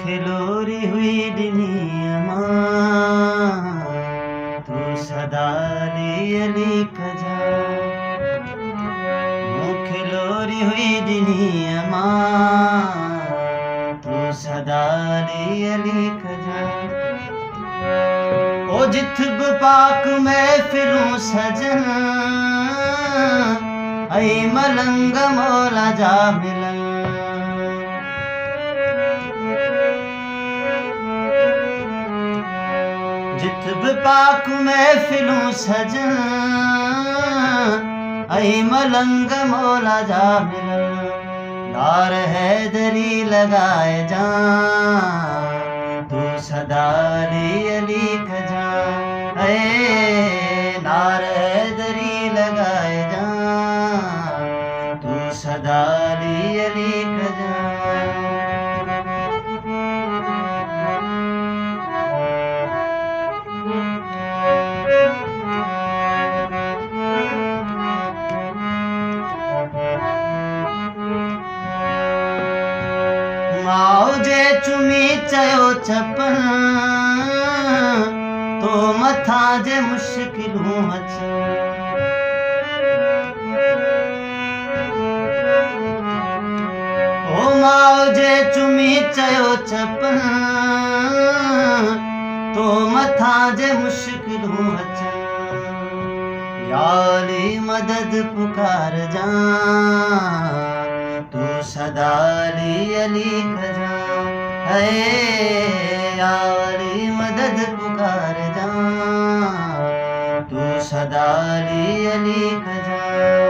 खिलोरी हुई दुनिया तू सदा अली कजा खिलोरी हुई दुनिया तू सदा अली कजा ओ जिथ पाक महफिलूं सजन ऐ मलंग मौला जा मिलन जिथ पाक महफिलूं सजन ऐ मलंग मौला जा मिलन नार हैदरी लगाए जा तू सदा अली कजा नार हैदरी लगाए जा तू सदा अली कजा माओ जे चुमी चयो चपन तो मथा जे मुश्किलूं अच ओ माओ जे चुमी चयो चपन तो मथा जे मुश्किलूं अच याली मदद पुकार जा तू सदा अली कजा यारी मदद पुकार जा तू सदा अली कजा